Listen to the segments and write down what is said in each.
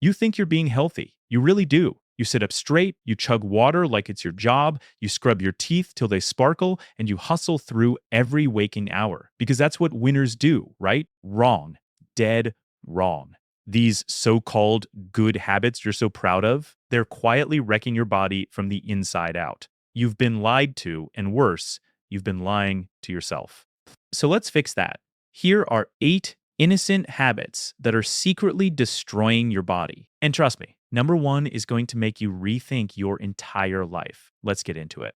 You think you're being healthy. You really do. You sit up straight, you chug water like it's your job, you scrub your teeth till they sparkle, and you hustle through every waking hour. Because that's what winners do, right? Wrong. Dead wrong. These so called good habits you're so proud of, they're quietly wrecking your body from the inside out. You've been lied to, and worse, you've been lying to yourself. So let's fix that. Here are 8 innocent habits that are secretly destroying your body. And trust me, number 1 is going to make you rethink your entire life. Let's get into it.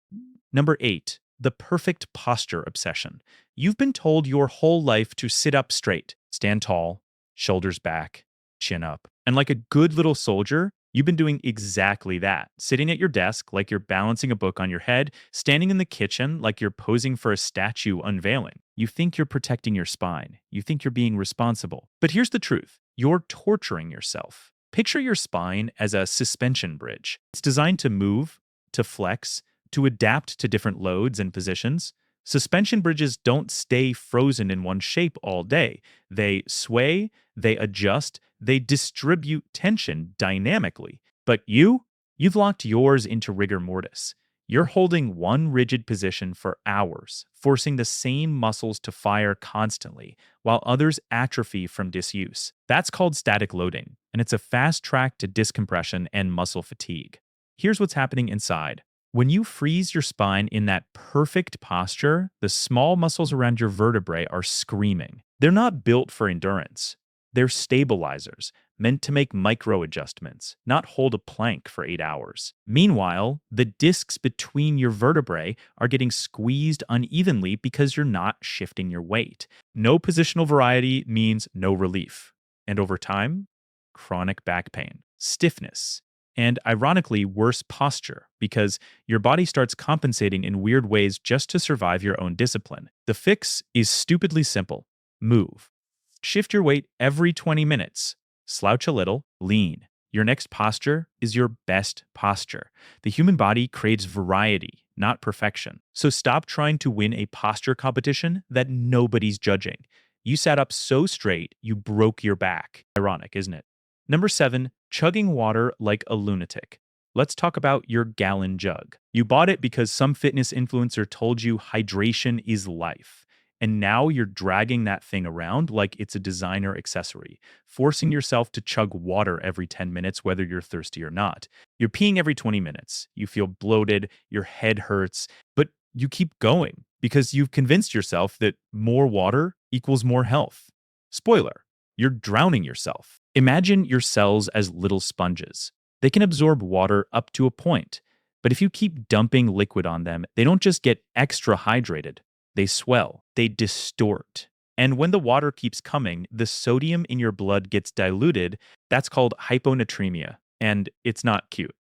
Number 8, the perfect posture obsession. You've been told your whole life to sit up straight, stand tall, shoulders back, chin up. And like a good little soldier, you've been doing exactly that. Sitting at your desk like you're balancing a book on your head, standing in the kitchen like you're posing for a statue unveiling. You think you're protecting your spine. You think you're being responsible. But here's the truth. You're torturing yourself. Picture your spine as a suspension bridge. It's designed to move, to flex, to adapt to different loads and positions. Suspension bridges don't stay frozen in one shape all day. They sway, they adjust, they distribute tension dynamically. But you've locked yours into rigor mortis. You're holding one rigid position for hours, forcing the same muscles to fire constantly, while others atrophy from disuse. That's called static loading, and it's a fast track to discompression and muscle fatigue. Here's what's happening inside. When you freeze your spine in that perfect posture, the small muscles around your vertebrae are screaming. They're not built for endurance. They're stabilizers, meant to make micro adjustments, not hold a plank for 8 hours. Meanwhile, the discs between your vertebrae are getting squeezed unevenly because you're not shifting your weight. No positional variety means no relief. And over time, chronic back pain, stiffness, and ironically, worse posture because your body starts compensating in weird ways just to survive your own discipline. The fix is stupidly simple. Move. Shift your weight every 20 minutes. Slouch a little, lean. Your next posture is your best posture. The human body craves variety, not perfection. So stop trying to win a posture competition that nobody's judging. You sat up so straight, you broke your back. Ironic, isn't it? Number 7, chugging water like a lunatic. Let's talk about your gallon jug. You bought it because some fitness influencer told you hydration is life. And now you're dragging that thing around like it's a designer accessory, forcing yourself to chug water every 10 minutes, whether you're thirsty or not. You're peeing every 20 minutes. You feel bloated, your head hurts, but you keep going because you've convinced yourself that more water equals more health. Spoiler, you're drowning yourself. Imagine your cells as little sponges. They can absorb water up to a point, but if you keep dumping liquid on them, they don't just get extra hydrated. They swell, they distort. And when the water keeps coming, the sodium in your blood gets diluted. That's called hyponatremia, and it's not cute.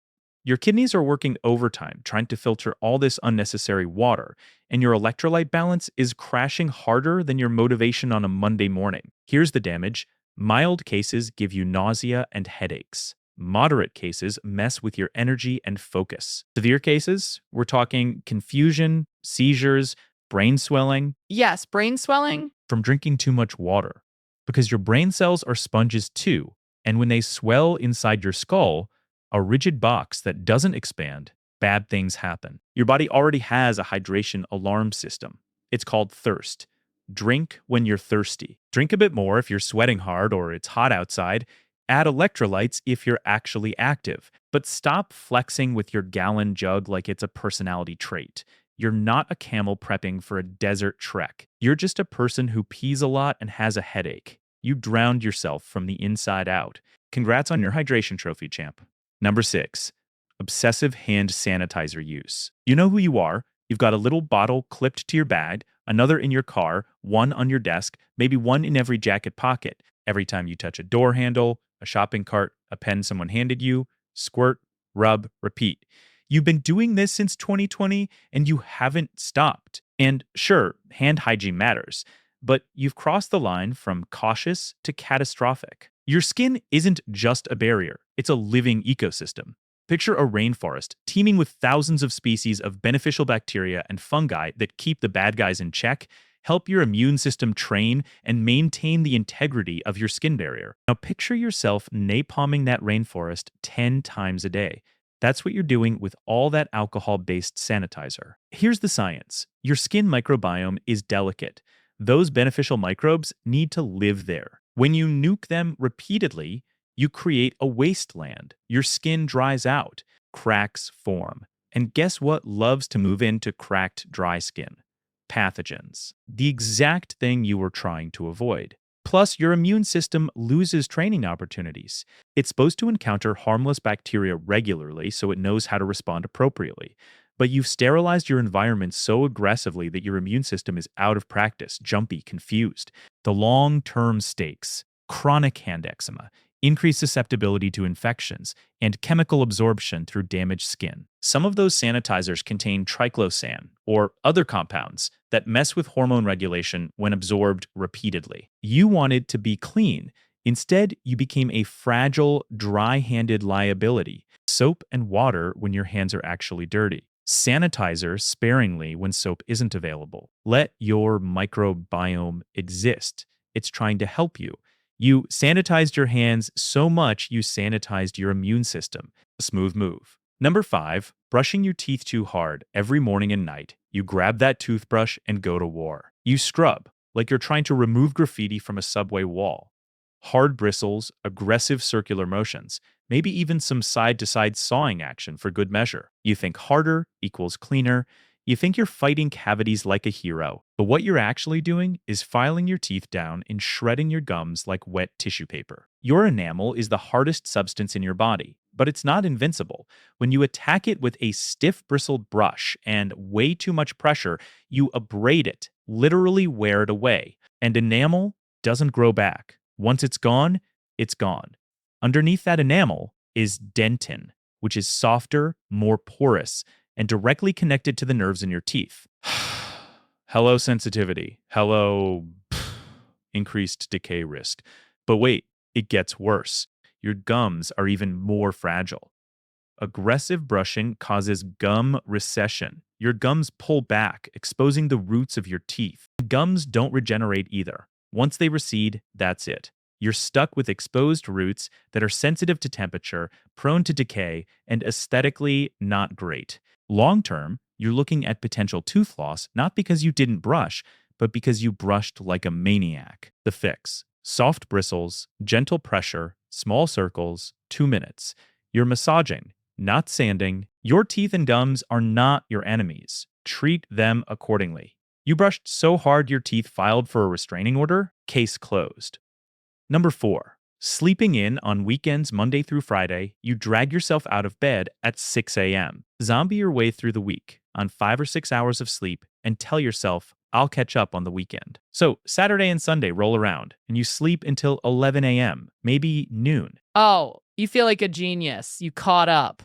Your kidneys are working overtime trying to filter all this unnecessary water, and your electrolyte balance is crashing harder than your motivation on a Monday morning. Here's the damage. Mild cases give you nausea and headaches. Moderate cases mess with your energy and focus. Severe cases, we're talking confusion, seizures, brain swelling. Yes, brain swelling. From drinking too much water. Because your brain cells are sponges too, and when they swell inside your skull, a rigid box that doesn't expand, bad things happen. Your body already has a hydration alarm system. It's called thirst. Drink when you're thirsty. Drink a bit more if you're sweating hard or it's hot outside. Add electrolytes if you're actually active. But stop flexing with your gallon jug like it's a personality trait. You're not a camel prepping for a desert trek. You're just a person who pees a lot and has a headache. You drowned yourself from the inside out. Congrats on your hydration trophy, champ. Number 6, obsessive hand sanitizer use. You know who you are. You've got a little bottle clipped to your bag, another in your car, one on your desk, maybe one in every jacket pocket. Every time you touch a door handle, a shopping cart, a pen someone handed you, squirt, rub, repeat. You've been doing this since 2020 and you haven't stopped. And sure, hand hygiene matters, but you've crossed the line from cautious to catastrophic. Your skin isn't just a barrier, it's a living ecosystem. Picture a rainforest teeming with thousands of species of beneficial bacteria and fungi that keep the bad guys in check, help your immune system train, and maintain the integrity of your skin barrier. Now, picture yourself napalming that rainforest 10 times a day. That's what you're doing with all that alcohol based sanitizer. Here's the science: your skin microbiome is delicate. Those beneficial microbes need to live there. When you nuke them repeatedly, you create a wasteland. Your skin dries out, cracks form. And guess what loves to move into cracked, dry skin? Pathogens. The exact thing you were trying to avoid. Plus, your immune system loses training opportunities. It's supposed to encounter harmless bacteria regularly so it knows how to respond appropriately. But you've sterilized your environment so aggressively that your immune system is out of practice, jumpy, confused. The long term stakes: chronic hand eczema, increased susceptibility to infections, and chemical absorption through damaged skin. Some of those sanitizers contain triclosan or other compounds that mess with hormone regulation when absorbed repeatedly. You wanted to be clean. Instead, you became a fragile, dry-handed liability. Soap and water when your hands are actually dirty. Sanitizer sparingly when soap isn't available. Let your microbiome exist. It's trying to help you. You sanitized your hands so much you sanitized your immune system. A smooth move. Number 5, brushing your teeth too hard every morning and night. You grab that toothbrush and go to war. You scrub like you're trying to remove graffiti from a subway wall. Hard bristles, aggressive circular motions, maybe even some side-to-side sawing action for good measure. You think harder equals cleaner. You think you're fighting cavities like a hero, but what you're actually doing is filing your teeth down and shredding your gums like wet tissue paper. Your enamel is the hardest substance in your body, but it's not invincible. When you attack it with a stiff bristled brush and way too much pressure, you abrade it, literally wear it away. And enamel doesn't grow back. Once it's gone, it's gone. Underneath that enamel is dentin, which is softer, more porous, and directly connected to the nerves in your teeth. Hello, sensitivity. Hello, increased decay risk. But wait, it gets worse. Your gums are even more fragile. Aggressive brushing causes gum recession. Your gums pull back, exposing the roots of your teeth. Gums don't regenerate either. Once they recede, that's it. You're stuck with exposed roots that are sensitive to temperature, prone to decay, and aesthetically not great. Long term, you're looking at potential tooth loss not because you didn't brush, but because you brushed like a maniac. The fix: soft bristles, gentle pressure, small circles, 2 minutes. You're massaging, not sanding. Your teeth and gums are not your enemies. Treat them accordingly. You brushed so hard your teeth filed for a restraining order? Case closed. Number 4. Sleeping in on weekends Monday through Friday, you drag yourself out of bed at 6 a.m. Zombie your way through the week on 5 or 6 hours of sleep and tell yourself, I'll catch up on the weekend. So Saturday and Sunday roll around and you sleep until 11 a.m., maybe noon. Oh, you feel like a genius. You caught up.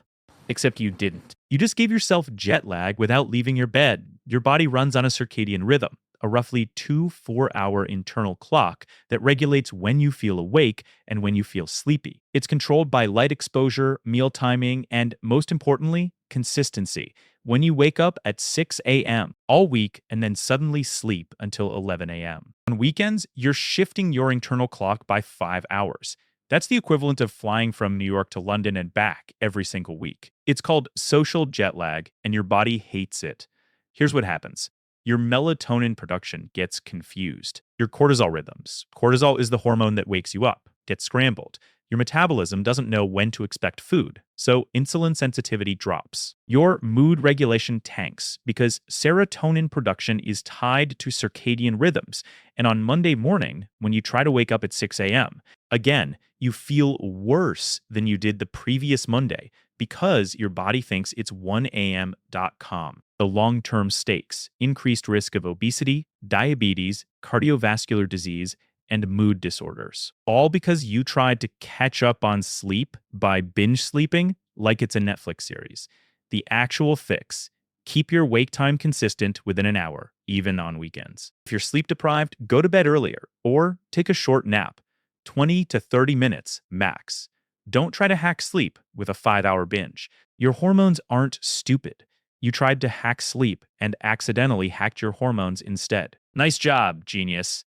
Except you didn't. You just gave yourself jet lag without leaving your bed. Your body runs on a circadian rhythm, a roughly 2 4-hour internal clock that regulates when you feel awake and when you feel sleepy. It's controlled by light exposure, meal timing, and most importantly, consistency. When you wake up at 6 a.m. all week and then suddenly sleep until 11 a.m. On weekends, you're shifting your internal clock by 5 hours. That's the equivalent of flying from New York to London and back every single week. It's called social jet lag, and your body hates it. Here's what happens. Your melatonin production gets confused. Your cortisol rhythms. Cortisol is the hormone that wakes you up, gets scrambled. Your metabolism doesn't know when to expect food, so insulin sensitivity drops. Your mood regulation tanks because serotonin production is tied to circadian rhythms. And on Monday morning, when you try to wake up at 6 a.m., again, you feel worse than you did the previous Monday because your body thinks it's 1am.com. The long-term stakes: increased risk of obesity, diabetes, cardiovascular disease, and mood disorders. All because you tried to catch up on sleep by binge sleeping like it's a Netflix series. The actual fix: keep your wake time consistent within an hour, even on weekends. If you're sleep deprived, go to bed earlier or take a short nap, 20 to 30 minutes max. Don't try to hack sleep with a 5-hour binge. Your hormones aren't stupid. You tried to hack sleep and accidentally hacked your hormones instead. Nice job, genius.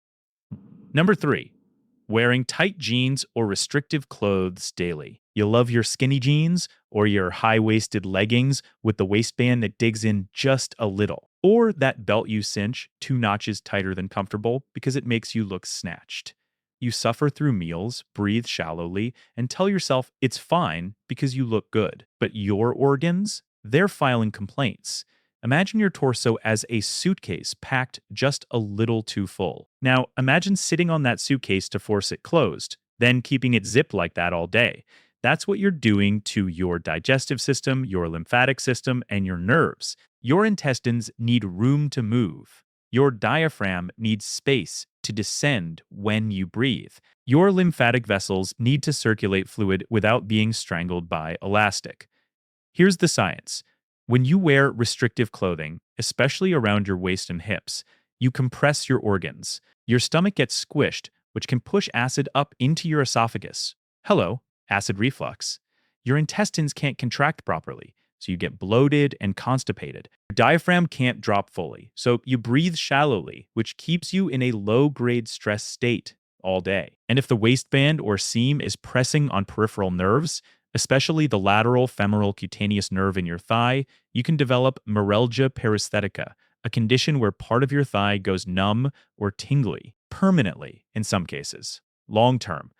Number 3, wearing tight jeans or restrictive clothes daily. You love your skinny jeans or your high waisted leggings with the waistband that digs in just a little, or that belt you cinch 2 notches tighter than comfortable because it makes you look snatched. You suffer through meals, breathe shallowly, and tell yourself it's fine because you look good. But your organs, they're filing complaints. Imagine your torso as a suitcase packed just a little too full. Now, imagine sitting on that suitcase to force it closed, then keeping it zipped like that all day. That's what you're doing to your digestive system, your lymphatic system, and your nerves. Your intestines need room to move. Your diaphragm needs space to descend when you breathe. Your lymphatic vessels need to circulate fluid without being strangled by elastic. Here's the science. When you wear restrictive clothing, especially around your waist and hips, you compress your organs. Your stomach gets squished, which can push acid up into your esophagus. Hello, acid reflux. Your intestines can't contract properly, so you get bloated and constipated. Your diaphragm can't drop fully, so you breathe shallowly, which keeps you in a low-grade stress state all day. And if the waistband or seam is pressing on peripheral nerves, especially the lateral femoral cutaneous nerve in your thigh, you can develop meralgia paresthetica, a condition where part of your thigh goes numb or tingly, permanently in some cases. Long term,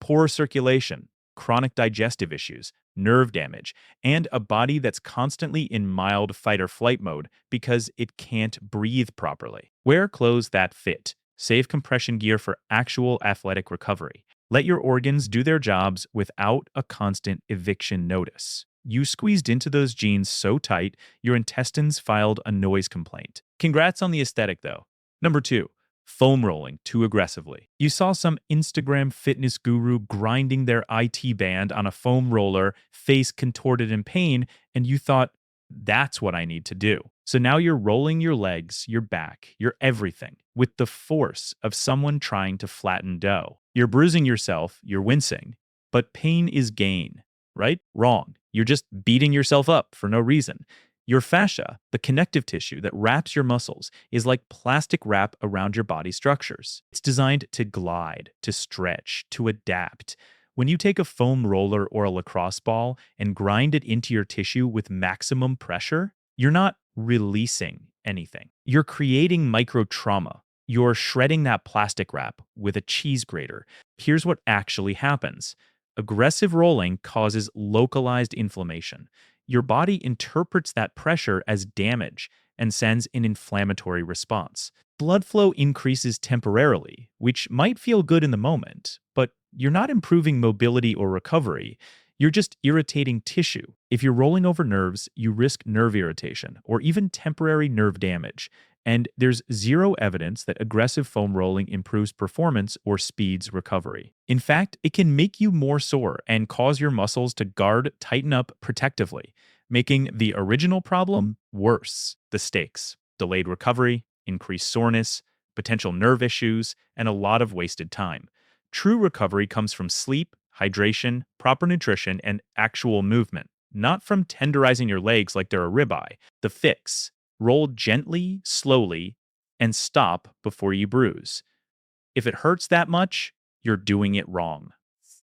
poor circulation, chronic digestive issues, nerve damage, and a body that's constantly in mild fight or flight mode because it can't breathe properly. Wear clothes that fit. Save compression gear for actual athletic recovery. Let your organs do their jobs without a constant eviction notice. You squeezed into those jeans so tight, your intestines filed a noise complaint. Congrats on the aesthetic, though. Number 2, foam rolling too aggressively. You saw some Instagram fitness guru grinding their IT band on a foam roller, face contorted in pain, and you thought, that's what I need to do. So now you're rolling your legs, your back, your everything with the force of someone trying to flatten dough. You're bruising yourself, you're wincing, but pain is gain, right? Wrong. You're just beating yourself up for no reason. Your fascia, the connective tissue that wraps your muscles, is like plastic wrap around your body structures. It's designed to glide, to stretch, to adapt. When you take a foam roller or a lacrosse ball and grind it into your tissue with maximum pressure, you're not releasing anything. You're creating micro trauma. You're shredding that plastic wrap with a cheese grater. Here's what actually happens. Aggressive rolling causes localized inflammation. Your body interprets that pressure as damage and sends an inflammatory response. Blood flow increases temporarily, which might feel good in the moment, but you're not improving mobility or recovery. You're just irritating tissue. If you're rolling over nerves, you risk nerve irritation or even temporary nerve damage. And there's zero evidence that aggressive foam rolling improves performance or speeds recovery. In fact, it can make you more sore and cause your muscles to tighten up protectively, making the original problem worse. The stakes: delayed recovery, increased soreness, potential nerve issues, and a lot of wasted time. True recovery comes from sleep, hydration, proper nutrition, and actual movement, not from tenderizing your legs like they're a ribeye. The fix: roll gently, slowly, and stop before you bruise. If it hurts that much, you're doing it wrong.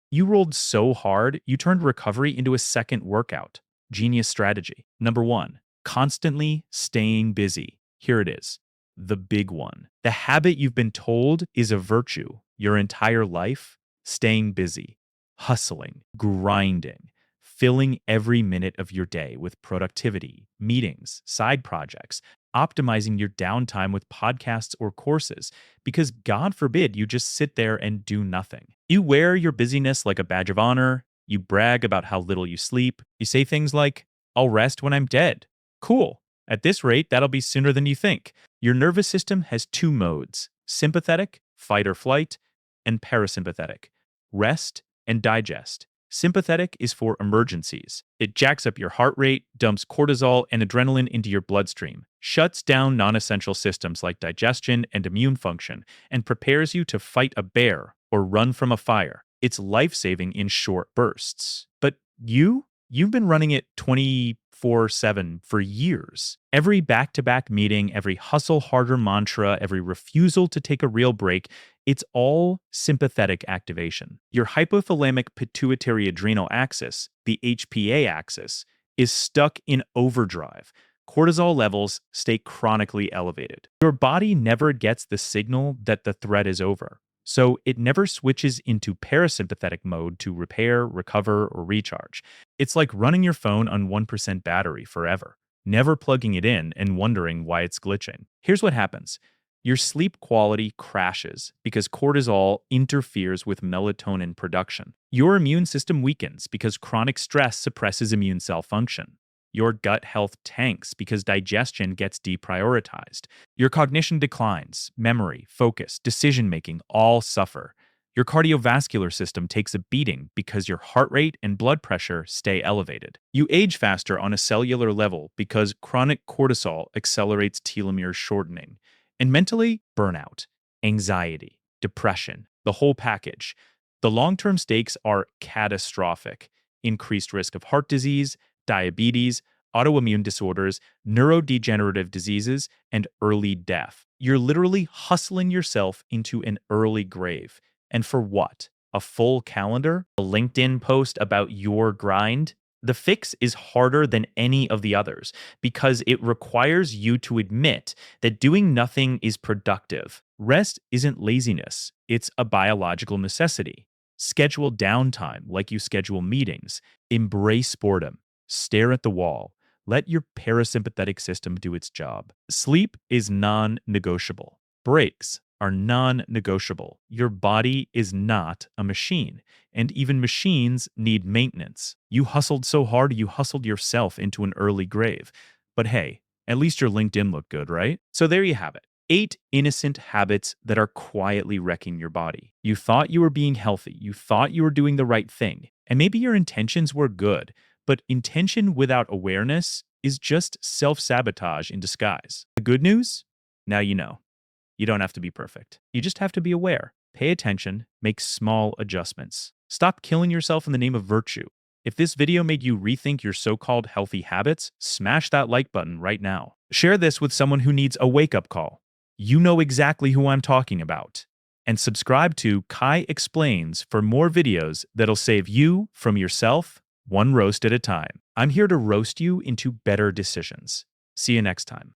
You rolled so hard, you turned recovery into a second workout. Genius strategy. Number 1, constantly staying busy. Here it is. The big one. The habit you've been told is a virtue your entire life: staying busy, hustling, grinding, filling every minute of your day with productivity, meetings, side projects, optimizing your downtime with podcasts or courses, because God forbid you just sit there and do nothing. You wear your busyness like a badge of honor. You brag about how little you sleep. You say things like, I'll rest when I'm dead. Cool. At this rate, that'll be sooner than you think. Your nervous system has 2 modes: sympathetic, fight or flight, and parasympathetic, rest and digest. Sympathetic is for emergencies. It jacks up your heart rate, dumps cortisol and adrenaline into your bloodstream, shuts down non-essential systems like digestion and immune function, and prepares you to fight a bear or run from a fire. It's life-saving in short bursts. But you've been running it 24 24/7 for years. Every back-to-back meeting, every hustle harder mantra, every refusal to take a real break, it's all sympathetic activation. Your hypothalamic pituitary adrenal axis, the HPA axis, is stuck in overdrive. Cortisol levels stay chronically elevated. Your body never gets the signal that the threat is over, so it never switches into parasympathetic mode to repair, recover, or recharge. It's like running your phone on 1% battery forever, never plugging it in and wondering why it's glitching. Here's what happens. Your sleep quality crashes because cortisol interferes with melatonin production. Your immune system weakens because chronic stress suppresses immune cell function. Your gut health tanks because digestion gets deprioritized. Your cognition declines, memory, focus, decision making all suffer. Your cardiovascular system takes a beating because your heart rate and blood pressure stay elevated. You age faster on a cellular level because chronic cortisol accelerates telomere shortening. And mentally, burnout, anxiety, depression, the whole package. The long-term stakes are catastrophic. Increased risk of heart disease, diabetes, autoimmune disorders, neurodegenerative diseases, and early death. You're literally hustling yourself into an early grave. And for what? A full calendar? A LinkedIn post about your grind? The fix is harder than any of the others because it requires you to admit that doing nothing is productive. Rest isn't laziness, it's a biological necessity. Schedule downtime like you schedule meetings. Embrace boredom. Stare at the wall. Let your parasympathetic system do its job. Sleep is non-negotiable. Breaks are non-negotiable. Your body is not a machine, and even machines need maintenance. You hustled so hard, you hustled yourself into an early grave. But hey, at least your LinkedIn looked good, right? So there you have it. 8 innocent habits that are quietly wrecking your body. You thought you were being healthy. You thought you were doing the right thing. And maybe your intentions were good, but intention without awareness is just self-sabotage in disguise. The good news? Now you know. You don't have to be perfect. You just have to be aware. Pay attention, make small adjustments. Stop killing yourself in the name of virtue. If this video made you rethink your so-called healthy habits, smash that like button right now. Share this with someone who needs a wake-up call. You know exactly who I'm talking about. And subscribe to Kai Explains for more videos that'll save you from yourself, one roast at a time. I'm here to roast you into better decisions. See you next time.